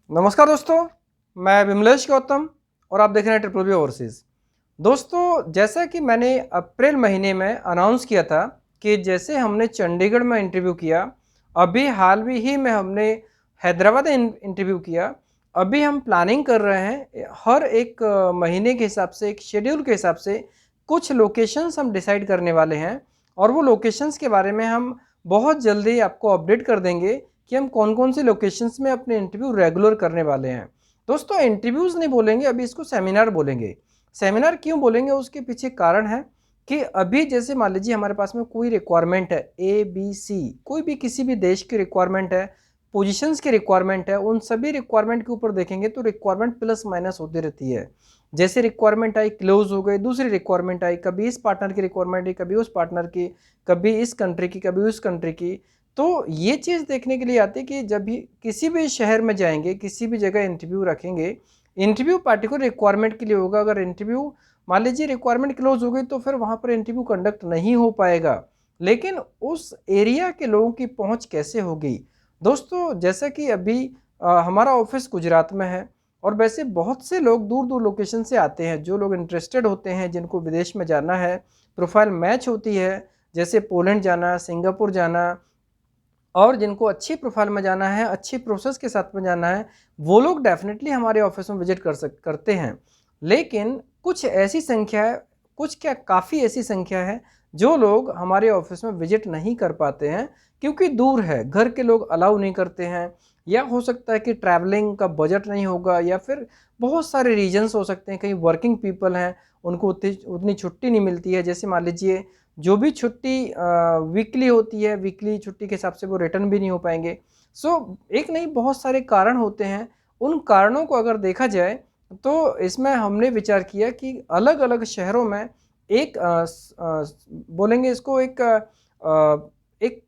नमस्कार दोस्तों, मैं विमलेश गौतम और आप देख रहे हैं ट्रिपल बी ओवरसीज़। दोस्तों, जैसा कि मैंने अप्रैल महीने में अनाउंस किया था कि जैसे हमने चंडीगढ़ में इंटरव्यू किया, अभी हाल ही में हमने हैदराबाद इंटरव्यू किया। अभी हम प्लानिंग कर रहे हैं हर एक महीने के हिसाब से, एक शेड्यूल के हिसाब से कुछ लोकेशंस हम डिसाइड करने वाले हैं और वो लोकेशंस के बारे में हम बहुत जल्दी आपको अपडेट कर देंगे कि हम कौन कौन सी लोकेशंस में अपने इंटरव्यू रेगुलर करने वाले हैं। दोस्तों, इंटरव्यूज़ नहीं बोलेंगे, अभी इसको सेमिनार बोलेंगे। सेमिनार क्यों बोलेंगे, उसके पीछे कारण है कि अभी जैसे मान लीजिए हमारे पास में कोई रिक्वायरमेंट है, ए बी सी, कोई भी किसी भी देश की रिक्वायरमेंट है, पोजीशंस की रिक्वायरमेंट है, उन सभी रिक्वायरमेंट के ऊपर देखेंगे तो रिक्वायरमेंट प्लस माइनस होती रहती है। जैसे रिक्वायरमेंट आई, क्लोज हो गई, दूसरी रिक्वायरमेंट आई, कभी इस पार्टनर की रिक्वायरमेंट आई, कभी उस पार्टनर की, कभी इस कंट्री की, कभी उस कंट्री की। तो ये चीज़ देखने के लिए आती है कि जब भी किसी भी शहर में जाएंगे, किसी भी जगह इंटरव्यू रखेंगे, इंटरव्यू पार्टिकुलर रिक्वायरमेंट के लिए होगा। अगर इंटरव्यू मान लीजिए रिक्वायरमेंट क्लोज हो गई तो फिर वहाँ पर इंटरव्यू कंडक्ट नहीं हो पाएगा। लेकिन उस एरिया के लोगों की पहुँच कैसे होगी? दोस्तों, जैसा कि अभी हमारा ऑफिस गुजरात में है और वैसे बहुत से लोग दूर दूर लोकेशन से आते हैं। जो लोग इंटरेस्टेड होते हैं, जिनको विदेश में जाना है, प्रोफाइल मैच होती है, जैसे पोलैंड जाना, सिंगापुर जाना, और जिनको अच्छी प्रोफाइल में जाना है, अच्छी प्रोसेस के साथ में जाना है, वो लोग डेफिनेटली हमारे ऑफिस में विजिट करते हैं। लेकिन कुछ ऐसी संख्या है, कुछ क्या काफ़ी ऐसी संख्या है जो लोग हमारे ऑफिस में विजिट नहीं कर पाते हैं क्योंकि दूर है, घर के लोग अलाउ नहीं करते हैं, या हो सकता है कि ट्रैवलिंग का बजट नहीं होगा, या फिर बहुत सारे रीजंस हो सकते हैं। कहीं वर्किंग पीपल हैं, उनको उतनी छुट्टी नहीं मिलती है। जैसे मान लीजिए जो भी छुट्टी वीकली होती है, वीकली छुट्टी के हिसाब से वो रिटर्न भी नहीं हो पाएंगे। एक नहीं, बहुत सारे कारण होते हैं। उन कारणों को अगर देखा जाए तो इसमें हमने विचार किया कि अलग अलग शहरों में एक बोलेंगे इसको एक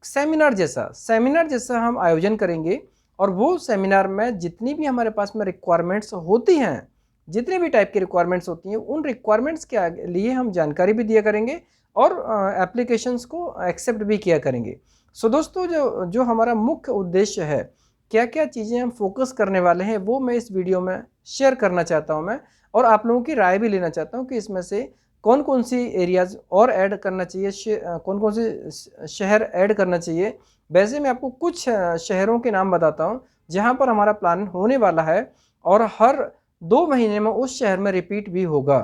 सेमिनार जैसा हम आयोजन करेंगे। और वो सेमिनार में जितनी भी हमारे पास में रिक्वायरमेंट्स होती हैं, जितनी भी टाइप की रिक्वायरमेंट्स होती हैं, उन रिक्वायरमेंट्स के लिए हम जानकारी भी दिया करेंगे और एप्लीकेशंस को एक्सेप्ट भी किया करेंगे। सो दोस्तों, जो जो हमारा मुख्य उद्देश्य है, क्या क्या चीज़ें हम फोकस करने वाले हैं, वो मैं इस वीडियो में शेयर करना चाहता हूं मैं, और आप लोगों की राय भी लेना चाहता हूं कि इसमें से कौन कौन सी एरियाज और ऐड करना चाहिए, कौन कौन से शहर ऐड करना चाहिए। वैसे मैं आपको कुछ शहरों के नाम बताता हूं जहां पर हमारा प्लान होने वाला है और हर 2 महीने में उस शहर में रिपीट भी होगा।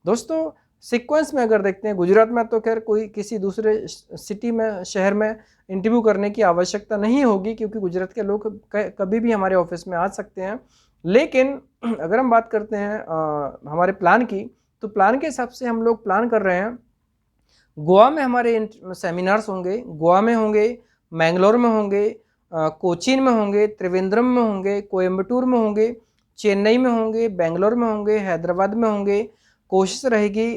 दोस्तों, सीक्वेंस में अगर देखते हैं, गुजरात में तो खैर कोई किसी दूसरे सिटी में, शहर में इंटरव्यू करने की आवश्यकता नहीं होगी क्योंकि गुजरात के लोग कभी भी हमारे ऑफिस में आ सकते हैं। लेकिन अगर हम बात करते हैं हमारे प्लान की, तो प्लान के हिसाब से हम लोग प्लान कर रहे हैं गोवा में हमारे सेमिनार्स होंगे। गोवा में होंगे, मैंगलोर में होंगे, कोचीन में होंगे, त्रिवेंद्रम में होंगे, कोयम्बटूर में होंगे, चेन्नई में होंगे, बेंगलोर में होंगे, हैदराबाद में होंगे। कोशिश रहेगी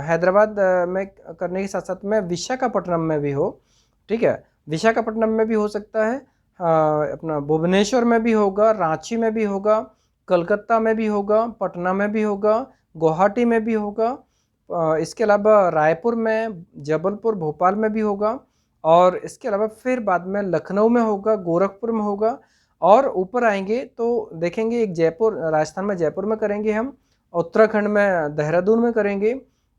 हैदराबाद में करने के साथ साथ में विशाखापट्टनम में भी हो। ठीक है, विशाखापट्टनम में भी हो सकता है, अपना भुवनेश्वर में भी होगा, रांची में भी होगा, कलकत्ता में भी होगा, पटना में भी होगा, गुवाहाटी में भी होगा, इसके अलावा रायपुर में, जबलपुर, भोपाल में भी होगा, और इसके अलावा फिर बाद में लखनऊ में होगा, गोरखपुर में होगा। और ऊपर आएंगे तो देखेंगे एक जयपुर, राजस्थान में जयपुर में करेंगे हम, उत्तराखंड में देहरादून में करेंगे,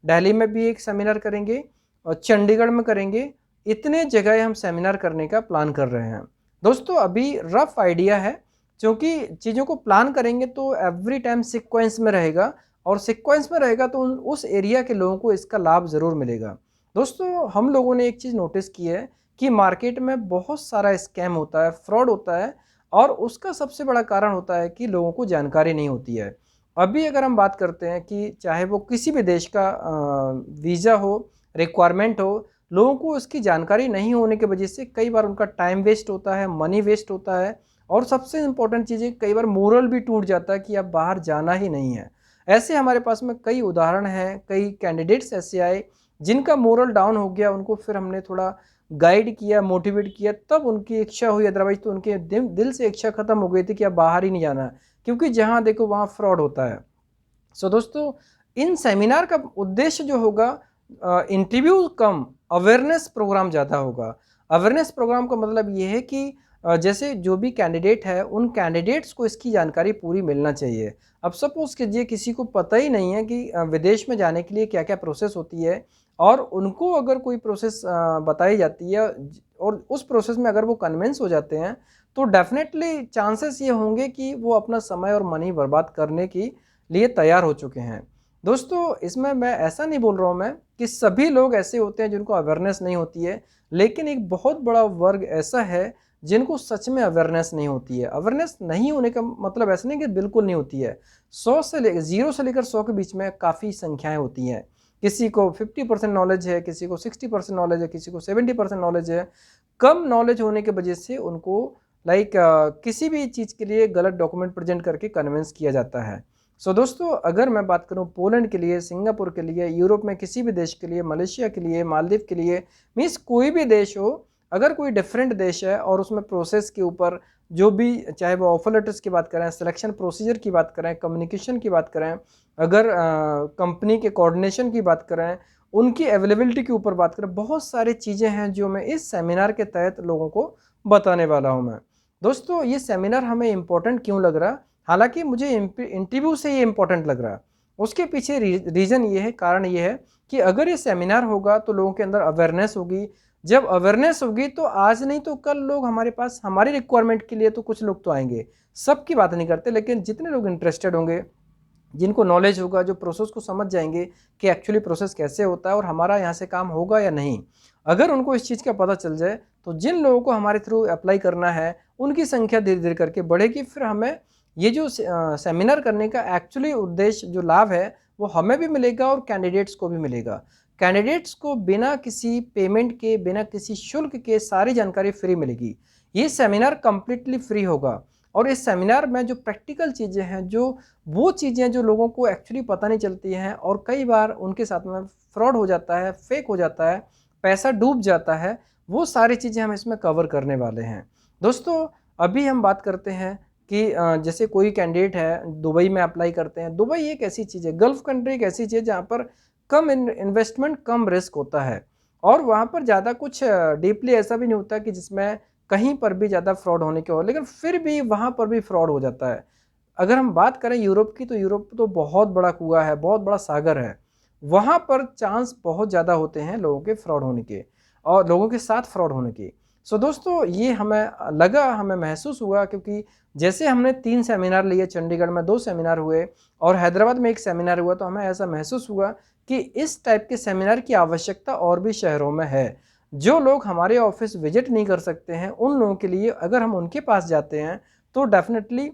दिल्ली में भी एक सेमिनार करेंगे और चंडीगढ़ में करेंगे। इतने जगह हम सेमिनार करने का प्लान कर रहे हैं। दोस्तों, अभी रफ आइडिया है, क्योंकि चीज़ों को प्लान करेंगे तो एवरी टाइम सीक्वेंस में रहेगा, और सीक्वेंस में रहेगा तो उस एरिया के लोगों को इसका लाभ ज़रूर मिलेगा। दोस्तों, हम लोगों ने एक चीज़ नोटिस की है कि मार्केट में बहुत सारा स्कैम होता है, फ्रॉड होता है, और उसका सबसे बड़ा कारण होता है कि लोगों को जानकारी नहीं होती है। अभी अगर हम बात करते हैं कि चाहे वो किसी भी देश का वीज़ा हो, रिक्वायरमेंट हो, लोगों को उसकी जानकारी नहीं होने की वजह से कई बार उनका टाइम वेस्ट होता है, मनी वेस्ट होता है, और सबसे इम्पोर्टेंट चीज़ है कई बार मोरल भी टूट जाता है कि अब बाहर जाना ही नहीं है। ऐसे हमारे पास में कई उदाहरण हैं, कई कैंडिडेट्स ऐसे आए जिनका मोरल डाउन हो गया, उनको फिर हमने थोड़ा गाइड किया, मोटिवेट किया, तब उनकी इच्छा हुई। अदरवाइज तो उनके दिल से इच्छा खत्म हो गई थी कि अब बाहर ही नहीं जाना है, क्योंकि जहाँ देखो वहाँ फ्रॉड होता है। सो दोस्तों, इन सेमिनार का उद्देश्य जो होगा, इंटरव्यू कम अवेयरनेस प्रोग्राम ज़्यादा होगा। अवेयरनेस प्रोग्राम का मतलब ये है कि जैसे जो भी कैंडिडेट है उन कैंडिडेट्स को इसकी जानकारी पूरी मिलना चाहिए। अब सपोज़ कीजिए किसी को पता ही नहीं है कि विदेश में जाने के लिए क्या-क्या प्रोसेस होती है, और उनको अगर कोई प्रोसेस बताई जाती है और उस प्रोसेस में अगर वो कन्विंस हो जाते हैं, तो डेफ़िनेटली चांसेस ये होंगे कि वो अपना समय और मनी बर्बाद करने के लिए तैयार हो चुके हैं। दोस्तों, इसमें मैं ऐसा नहीं बोल रहा हूँ मैं कि सभी लोग ऐसे होते हैं जिनको अवेयरनेस नहीं होती है, लेकिन एक बहुत बड़ा वर्ग ऐसा है जिनको सच में अवेयरनेस नहीं होती है। अवेयरनेस नहीं होने का मतलब ऐसा नहीं कि बिल्कुल नहीं होती है। 0 से लेकर 100 के बीच में काफ़ी संख्याएँ होती हैं। किसी को 50% नॉलेज है, किसी को 60% नॉलेज है, किसी को 70% नॉलेज है। कम नॉलेज होने की वजह से उनको किसी भी चीज़ के लिए गलत डॉक्यूमेंट प्रेजेंट करके कन्विंस किया जाता है। सो दोस्तों, अगर मैं बात करूं पोलैंड के लिए, सिंगापुर के लिए, यूरोप में किसी भी देश के लिए, मलेशिया के लिए, मालदीव के लिए, मीन्स कोई भी देश हो, अगर कोई डिफरेंट देश है और उसमें प्रोसेस के ऊपर जो भी, चाहे वो ऑफर लेटर्स की बात करें, सिलेक्शन प्रोसीजर की बात करें, कम्युनिकेशन की बात करें, अगर कंपनी के कोऑर्डिनेशन की बात करें, उनकी अवेलेबिलिटी के ऊपर बात करें, बहुत सारी चीज़ें हैं जो मैं इस सेमिनार के तहत लोगों को बताने वाला हूं मैं। दोस्तों, ये सेमिनार हमें इम्पोर्टेंट क्यों लग रहा? हालांकि मुझे इंटरव्यू से ये इम्पोर्टेंट लग रहा है, उसके पीछे रीज़न ये है, कारण ये है कि अगर ये सेमिनार होगा तो लोगों के अंदर अवेयरनेस होगी। जब अवेयरनेस होगी तो आज नहीं तो कल लोग हमारे पास हमारी रिक्वायरमेंट के लिए तो कुछ लोग तो आएंगे। सबकी बात नहीं करते, लेकिन जितने लोग इंटरेस्टेड होंगे, जिनको नॉलेज होगा, जो प्रोसेस को समझ जाएंगे कि एक्चुअली प्रोसेस कैसे होता है और हमारा यहाँ से काम होगा या नहीं, अगर उनको इस चीज़ का पता चल जाए तो जिन लोगों को हमारे थ्रू अप्लाई करना है उनकी संख्या धीरे धीरे करके बढ़ेगी। फिर हमें ये जो सेमिनार करने का एक्चुअली उद्देश्य, जो लाभ है, वो हमें भी मिलेगा और कैंडिडेट्स को भी मिलेगा। कैंडिडेट्स को बिना किसी पेमेंट के, बिना किसी शुल्क के सारी जानकारी फ्री मिलेगी। ये सेमिनार कंप्लीटली फ्री होगा और इस सेमिनार में जो प्रैक्टिकल चीज़ें हैं, जो वो चीज़ें जो लोगों को एक्चुअली पता नहीं चलती हैं और कई बार उनके साथ में फ्रॉड हो जाता है, फेक हो जाता है, पैसा डूब जाता है, वो सारी चीज़ें हम इसमें कवर करने वाले हैं। दोस्तों, अभी हम बात करते हैं कि जैसे कोई कैंडिडेट है, दुबई में अप्लाई करते हैं। दुबई एक ऐसी चीज़ है, गल्फ़ कंट्री एक ऐसी चीज़ है जहाँ पर कम इन्वेस्टमेंट, कम रिस्क होता है और वहाँ पर ज़्यादा कुछ डीपली ऐसा भी नहीं होता कि जिसमें कहीं पर भी ज़्यादा फ्रॉड होने के हो, लेकिन फिर भी वहाँ पर भी फ्रॉड हो जाता है। अगर हम बात करें यूरोप की, तो यूरोप तो बहुत बड़ा कुआँ है, बहुत बड़ा सागर है। वहाँ पर चांस बहुत ज़्यादा होते हैं लोगों के फ्रॉड होने के और लोगों के साथ फ्रॉड होने की। सो दोस्तों, ये हमें लगा, हमें महसूस हुआ, क्योंकि जैसे हमने 3 सेमिनार लिए, चंडीगढ़ में 2 सेमिनार हुए और हैदराबाद में 1 सेमिनार हुआ, तो हमें ऐसा महसूस हुआ कि इस टाइप के सेमिनार की आवश्यकता और भी शहरों में है। जो लोग हमारे ऑफिस विजिट नहीं कर सकते हैं, उन लोगों के लिए अगर हम उनके पास जाते हैं तो डेफिनेटली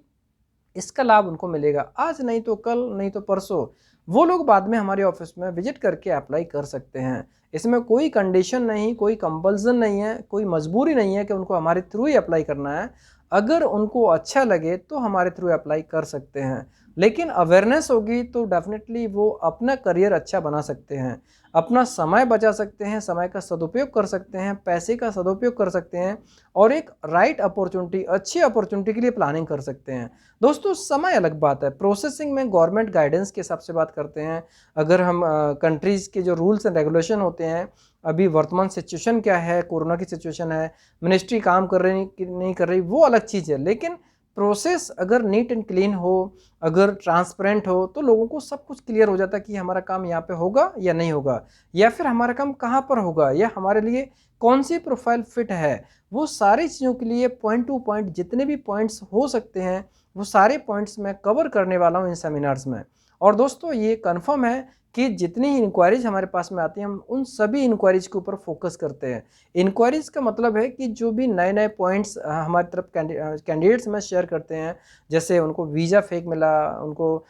इसका लाभ उनको मिलेगा। आज नहीं तो कल, नहीं तो परसों वो लोग बाद में हमारे ऑफिस में विजिट करके अप्लाई कर सकते हैं। इसमें कोई कंडीशन नहीं, कोई कंपल्सन नहीं है, कोई मजबूरी नहीं है कि उनको हमारे थ्रू ही अप्लाई करना है। अगर उनको अच्छा लगे तो हमारे थ्रू अप्लाई कर सकते हैं, लेकिन अवेयरनेस होगी तो डेफिनेटली वो अपना करियर अच्छा बना सकते हैं, अपना समय बचा सकते हैं, समय का सदुपयोग कर सकते हैं, पैसे का सदुपयोग कर सकते हैं और एक राइट अपॉर्चुनिटी, अच्छी अपॉर्चुनिटी के लिए प्लानिंग कर सकते हैं। दोस्तों, समय अलग बात है, प्रोसेसिंग में गवर्नमेंट गाइडेंस के हिसाब से बात करते हैं। अगर हम कंट्रीज़ के जो रूल्स एंड रेगुलेशन होते हैं, अभी वर्तमान सिचुएशन क्या है, कोरोना की सिचुएशन है, मिनिस्ट्री काम कर रही कि नहीं कर रही, वो अलग चीज़ है, लेकिन प्रोसेस अगर नीट एंड क्लीन हो, अगर ट्रांसपेरेंट हो, तो लोगों को सब कुछ क्लियर हो जाता है कि हमारा काम यहाँ पे होगा या नहीं होगा, या फिर हमारा काम कहाँ पर होगा, या हमारे लिए कौन सी प्रोफाइल फिट है। वो सारी चीज़ों के लिए पॉइंट टू पॉइंट जितने भी पॉइंट्स हो सकते हैं, वो सारे पॉइंट्स मैं कवर करने वाला हूँ इन सेमिनार्स में। और दोस्तों, ये कन्फर्म है कि जितनी ही इंक्वायरीज हमारे पास में आती हैं, हम उन सभी इंक्वायरीज के ऊपर फोकस करते हैं। इंक्वायरीज का मतलब है कि जो भी नए नए पॉइंट्स हमारी तरफ कैंडिडेट्स में शेयर करते हैं, जैसे उनको वीज़ा फेक मिला, उनको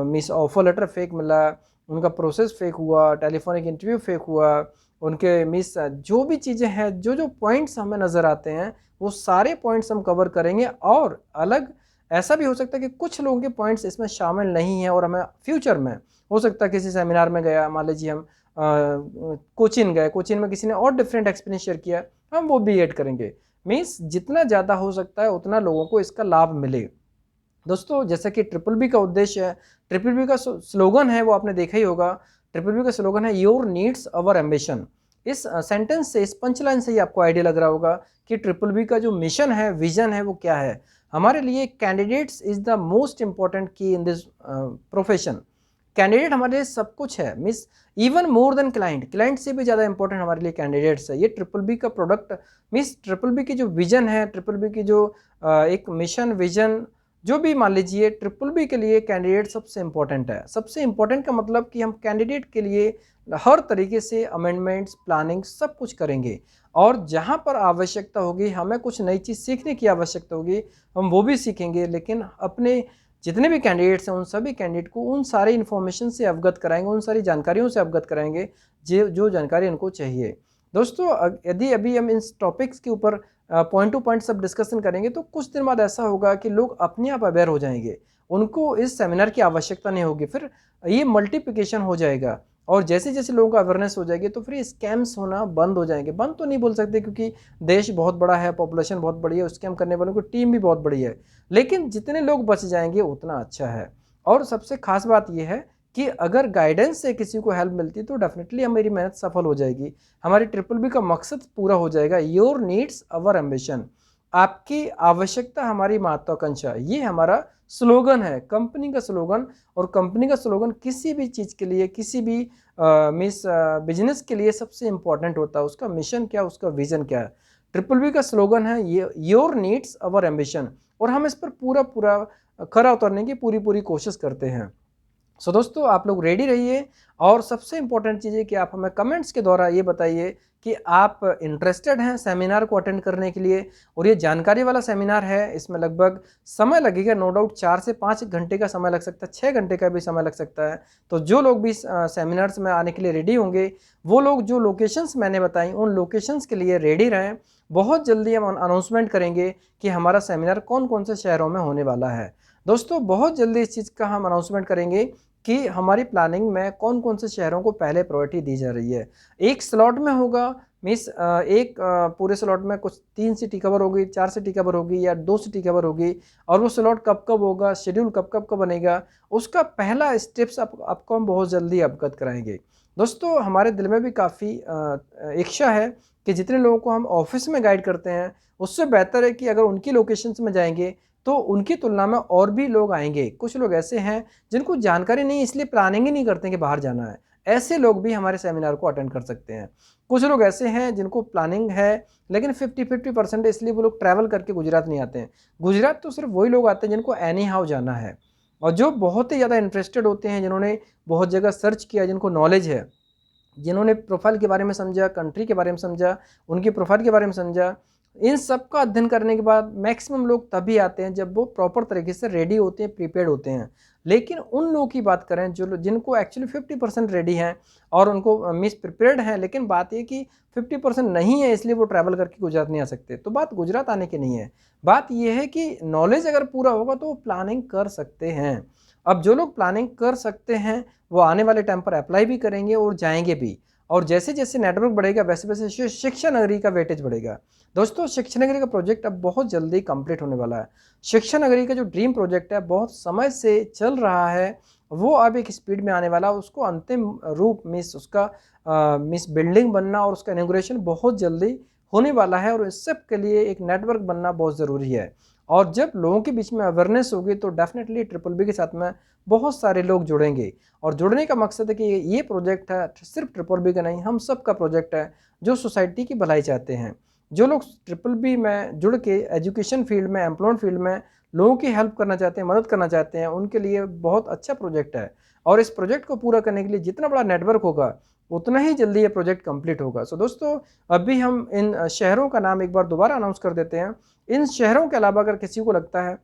मिस ऑफर लेटर फेक मिला, उनका प्रोसेस फेक हुआ, टेलीफोनिक इंटरव्यू फेक हुआ, उनके मिस जो भी चीज़ें हैं, जो जो पॉइंट्स हमें नज़र आते हैं, वो सारे पॉइंट्स हम कवर करेंगे। और अलग ऐसा भी हो सकता है कि कुछ लोगों के पॉइंट्स इसमें शामिल नहीं हैं और हमें फ्यूचर में हो सकता है किसी सेमिनार में गया, मान लीजिए हम कोचिन गए, कोचिन में किसी ने और डिफरेंट एक्सपीरियंस शेयर किया, हम वो भी ऐड करेंगे। मीन्स जितना ज़्यादा हो सकता है उतना लोगों को इसका लाभ मिले। दोस्तों, जैसा कि ट्रिपल बी का उद्देश्य है, ट्रिपल बी का स्लोगन है, वो आपने देखा ही होगा। ट्रिपल बी का स्लोगन है योर नीड्स अवर एम्बिशन। इस सेंटेंस से, इस पंच लाइन से ही आपको आइडिया लग रहा होगा कि ट्रिपल बी का जो मिशन है, विजन है, वो क्या है। हमारे लिए candidates is the most important की इन दिस प्रोफेशन। कैंडिडेट हमारे लिए सब कुछ है, means even more than client, client से भी ज़्यादा इंपॉर्टेंट हमारे लिए कैंडिडेट्स है। ये ट्रिपल बी का प्रोडक्ट, मीन्स ट्रिपल बी की जो विजन है, ट्रिपल बी की जो एक मिशन विजन, जो भी मान लीजिए, ट्रिपल बी के लिए कैंडिडेट सबसे इंपॉर्टेंट है। सबसे इंपॉर्टेंट का मतलब कि हम कैंडिडेट के लिए हर तरीके से अमेंडमेंट्स, प्लानिंग सब कुछ करेंगे, और जहाँ पर आवश्यकता होगी, हमें कुछ नई चीज़ सीखने की आवश्यकता होगी, हम वो भी सीखेंगे। लेकिन अपने जितने भी कैंडिडेट्स हैं, उन सभी कैंडिडेट को उन सारी इन्फॉर्मेशन से अवगत कराएंगे, उन सारी जानकारियों से अवगत कराएंगे जो जानकारी उनको चाहिए। दोस्तों, यदि अभी हम इन टॉपिक्स के ऊपर पॉइंट टू पॉइंट सब डिस्कशन करेंगे, तो कुछ दिन बाद ऐसा होगा कि लोग अपने आप अवेयर हो जाएंगे, उनको इस सेमिनार की आवश्यकता नहीं होगी, फिर ये मल्टीप्लिकेशन हो जाएगा। और जैसे जैसे लोगों का अवेयरनेस हो जाएगी, तो फिर स्कैम्स होना बंद हो जाएंगे। बंद तो नहीं बोल सकते, क्योंकि देश बहुत बड़ा है, पॉपुलेशन बहुत बड़ी है, स्कैम करने वालों की टीम भी बहुत बड़ी है, लेकिन जितने लोग बच जाएंगे उतना अच्छा है। और सबसे खास बात यह है कि अगर गाइडेंस से किसी को हेल्प मिलती है, तो डेफिनेटली हमारी मेहनत सफल हो जाएगी, हमारी ट्रिपल बी का मकसद पूरा हो जाएगा। योर नीड्स अवर एम्बिशन, आपकी आवश्यकता हमारी महत्वाकांक्षा, ये हमारा स्लोगन है, कंपनी का स्लोगन। और कंपनी का स्लोगन किसी भी चीज़ के लिए, किसी भी बिजनेस के लिए सबसे इंपॉर्टेंट होता है, उसका मिशन क्या, उसका विजन क्या है। ट्रिपल बी का स्लोगन है ये, योर नीड्स अवर एम्बिशन, और हम इस पर पूरा पूरा खरा उतरने की पूरी पूरी कोशिश करते हैं। सो दोस्तों, आप लोग रेडी रहिए, और सबसे इंपॉर्टेंट चीज़ है कि आप हमें कमेंट्स के द्वारा ये बताइए कि आप इंटरेस्टेड हैं सेमिनार को अटेंड करने के लिए। और ये जानकारी वाला सेमिनार है, इसमें लगभग समय लगेगा, नो डाउट 4 से 5 घंटे का समय लग सकता है, 6 घंटे का भी समय लग सकता है। तो जो लोग भी सेमिनार्स में आने के लिए रेडी होंगे, वो लोग जो लोकेशंस मैंने बताई, उन लोकेशंस के लिए रेडी रहें। बहुत जल्दी हम अनाउंसमेंट करेंगे कि हमारा सेमिनार कौन कौन से शहरों में होने वाला है। दोस्तों, बहुत जल्दी इस चीज़ का हम अनाउंसमेंट करेंगे कि हमारी प्लानिंग में कौन कौन से शहरों को पहले प्रायोरिटी दी जा रही है। एक स्लॉट में होगा, मीन्स एक पूरे स्लॉट में कुछ 3 सिटी कवर होगी, 4 सिटी कवर होगी, या 2 सिटी कवर होगी। और वो स्लॉट कब कब होगा, शेड्यूल कब कब का बनेगा, उसका पहला स्टेप्स आपको हम बहुत जल्दी अवगत कराएंगे। दोस्तों, हमारे दिल में भी काफ़ी इच्छा है कि जितने लोगों को हम ऑफिस में गाइड करते हैं, उससे बेहतर है कि अगर उनकी लोकेशंस में जाएंगे, तो उनकी तुलना में और भी लोग आएंगे। कुछ लोग ऐसे हैं जिनको जानकारी नहीं, इसलिए प्लानिंग ही नहीं करते कि बाहर जाना है, ऐसे लोग भी हमारे सेमिनार को अटेंड कर सकते हैं। कुछ लोग ऐसे हैं जिनको प्लानिंग है, लेकिन 50-50% इसलिए वो लोग ट्रैवल करके गुजरात नहीं आते हैं। गुजरात तो सिर्फ वही लोग आते हैं जिनको एनी हाउ जाना है, और जो बहुत ही ज़्यादा इंटरेस्टेड होते हैं, जिन्होंने बहुत जगह सर्च किया, जिनको नॉलेज है, जिन्होंने प्रोफाइल के बारे में समझा, कंट्री के बारे में समझा, उनकी प्रोफाइल के बारे में समझा, इन सब का अध्ययन करने के बाद मैक्सिमम लोग तभी आते हैं जब वो प्रॉपर तरीके से रेडी होते हैं, प्रिपेयर्ड होते हैं। लेकिन उन लोगों की बात करें जो जिनको एक्चुअली 50% रेडी हैं और उनको मिस प्रिपेयर्ड हैं, लेकिन बात ये कि 50% नहीं है, इसलिए वो ट्रैवल करके गुजरात नहीं आ सकते। तो बात गुजरात आने की नहीं है, बात यह है कि नॉलेज अगर पूरा होगा तो वो प्लानिंग कर सकते हैं। अब जो लोग प्लानिंग कर सकते हैं, वो आने वाले टाइम पर अप्लाई भी करेंगे और जाएंगे भी। और जैसे जैसे नेटवर्क बढ़ेगा, वैसे वैसे शिक्षा नगरी का वेटेज बढ़ेगा। दोस्तों, शिक्षा नगरी का प्रोजेक्ट अब बहुत जल्दी कंप्लीट होने वाला है। शिक्षा नगरी का जो ड्रीम प्रोजेक्ट है, बहुत समय से चल रहा है, वो अब एक स्पीड में आने वाला है। उसको अंतिम रूप मीन्स उसका मीन्स बिल्डिंग बनना और उसका इनॉग्रेशन बहुत जल्दी होने वाला है। और इस सब के लिए एक नेटवर्क बनना बहुत ज़रूरी है। और जब लोगों के बीच में अवेयरनेस होगी, तो डेफिनेटली ट्रिपल बी के साथ में बहुत सारे लोग जुड़ेंगे। और जुड़ने का मकसद है कि ये प्रोजेक्ट है सिर्फ ट्रिपल बी का नहीं, हम सब का प्रोजेक्ट है, जो सोसाइटी की भलाई चाहते हैं। जो लोग ट्रिपल बी में जुड़ के एजुकेशन फील्ड में, एम्प्लॉयमेंट फील्ड में लोगों की हेल्प करना चाहते हैं, मदद करना चाहते हैं, उनके लिए बहुत अच्छा प्रोजेक्ट है। और इस प्रोजेक्ट को पूरा करने के लिए जितना बड़ा नेटवर्क होगा, उतना ही जल्दी ये प्रोजेक्ट कंप्लीट होगा। सो दोस्तों, अभी हम इन शहरों का नाम एक बार दोबारा अनाउंस कर देते हैं। इन शहरों के अलावा अगर किसी को लगता है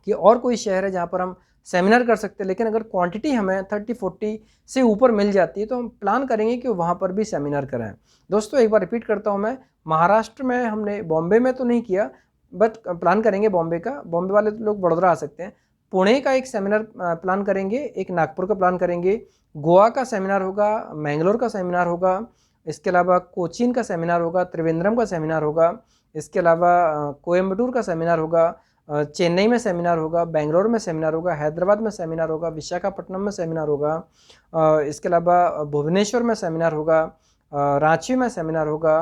कि और कोई शहर है जहाँ पर हम सेमिनार कर सकते हैं, लेकिन अगर क्वांटिटी हमें 30-40 से ऊपर मिल जाती है, तो हम प्लान करेंगे कि वहाँ पर भी सेमिनार कराएं। दोस्तों, एक बार रिपीट करता हूँ मैं, महाराष्ट्र में हमने, बॉम्बे में तो नहीं किया, बट प्लान करेंगे बॉम्बे का। बॉम्बे वाले लोग बड़ोदरा आ सकते हैं। पुणे का एक सेमिनार प्लान करेंगे, एक नागपुर का प्लान करेंगे, गोवा का सेमिनार होगा, मैंगलोर का सेमिनार होगा, इसके अलावा कोचीन का सेमिनार होगा, त्रिवेंद्रम का सेमिनार होगा, इसके अलावा कोयम्बटूर का सेमिनार होगा, चेन्नई में सेमिनार होगा, बेंगलोर में सेमिनार होगा, हैदराबाद में सेमिनार होगा, विशाखापट्टनम में सेमिनार होगा, इसके अलावा भुवनेश्वर में सेमिनार होगा, रांची में सेमिनार होगा,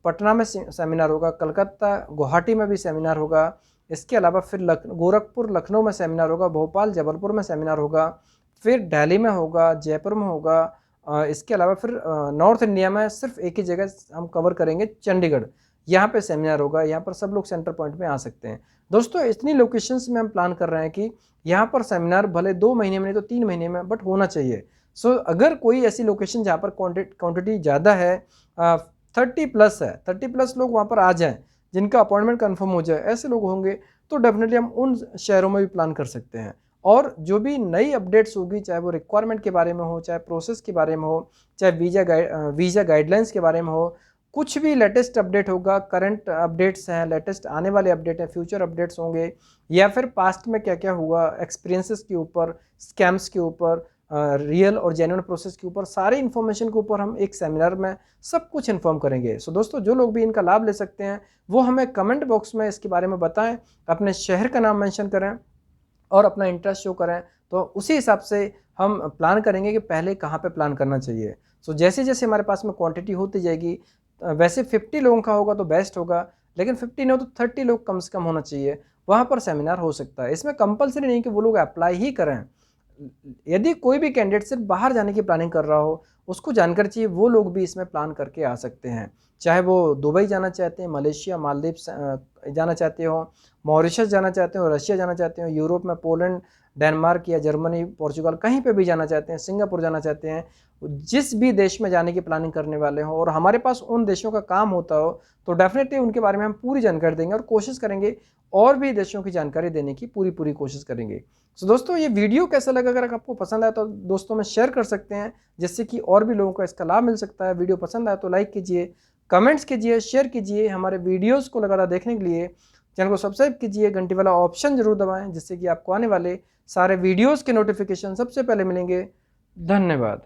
पटना में सेमिनार होगा, कलकत्ता गुवाहाटी में भी सेमिनार होगा। इसके अलावा फिर गोरखपुर लखनऊ में सेमिनार होगा, भोपाल जबलपुर में सेमिनार होगा, फिर दिल्ली में होगा, जयपुर में होगा। इसके अलावा फिर नॉर्थ इंडिया में सिर्फ एक ही जगह हम कवर करेंगे, चंडीगढ़, यहाँ पे सेमिनार होगा। यहाँ पर सब लोग सेंटर पॉइंट में आ सकते हैं। दोस्तों इतनी लोकेशंस में हम प्लान कर रहे हैं कि यहाँ पर सेमिनार भले 2 महीने में नहीं तो 3 महीने में बट होना चाहिए। सो अगर कोई ऐसी लोकेशन जहाँ पर क्वांटिटी ज़्यादा है, 30+ है, 30+ लोग वहाँ पर आ जाएँ, जिनका अपॉइंटमेंट कंफर्म हो जाए, ऐसे लोग होंगे तो डेफिनेटली हम उन शहरों में भी प्लान कर सकते हैं। और जो भी नई अपडेट्स होगी, चाहे वो रिक्वायरमेंट के बारे में हो, चाहे प्रोसेस के बारे में हो, चाहे वीज़ा गाइडलाइंस के बारे में हो, कुछ भी लेटेस्ट अपडेट होगा, करंट अपडेट्स हैं, लेटेस्ट आने वाले अपडेट हैं, फ्यूचर अपडेट्स होंगे, या फिर पास्ट में क्या क्या हुआ, एक्सपीरियंसेस के ऊपर, स्कैम्स के ऊपर, रियल और जेन्युइन प्रोसेस के ऊपर, सारी इन्फॉर्मेशन के ऊपर हम एक सेमिनार में सब कुछ इन्फॉर्म करेंगे। सो दोस्तों जो लोग भी इनका लाभ ले सकते हैं वो हमें कमेंट बॉक्स में इसके बारे में बताएं, अपने शहर का नाम मेंशन करें और अपना इंटरेस्ट शो करें, तो उसी हिसाब से हम प्लान करेंगे कि पहले कहाँ पे प्लान करना चाहिए। सो जैसे जैसे हमारे पास में क्वांटिटी होती जाएगी, वैसे 50 लोगों का होगा तो बेस्ट होगा, लेकिन 50 नहीं हो तो 30 लोग कम से कम होना चाहिए, वहाँ पर सेमिनार हो सकता है। इसमें कंपलसरी नहीं कि वो लोग अप्लाई ही करें। यदि कोई भी कैंडिडेट सिर्फ बाहर जाने की प्लानिंग कर रहा हो, उसको जानकारी चाहिए, वो लोग भी इसमें प्लान करके आ सकते हैं। चाहे वो दुबई जाना चाहते हैं, मलेशिया, मालदीव्स जाना चाहते हो, मॉरिशस जाना चाहते हो, रशिया जाना चाहते हो, यूरोप में पोलैंड, डेनमार्क या जर्मनी, पोर्चुगल, कहीं पे भी जाना चाहते हैं, सिंगापुर जाना चाहते हैं, जिस भी देश में जाने की प्लानिंग करने वाले हो और हमारे पास उन देशों का काम होता हो, तो डेफिनेटली उनके बारे में हम पूरी जानकारी देंगे और कोशिश करेंगे और भी देशों की जानकारी देने की पूरी कोशिश करेंगे। सो दोस्तों ये वीडियो कैसा लगा, अगर आपको पसंद आया तो दोस्तों में शेयर कर सकते हैं, जिससे कि और भी लोगों को इसका लाभ मिल सकता है। वीडियो पसंद आया तो लाइक कीजिए, कमेंट्स कीजिए, शेयर कीजिए। हमारे वीडियोस को लगातार देखने के लिए चैनल को सब्सक्राइब कीजिए, घंटी वाला ऑप्शन जरूर दबाएं, जिससे कि आपको आने वाले सारे वीडियोस के नोटिफिकेशन सबसे पहले मिलेंगे। धन्यवाद।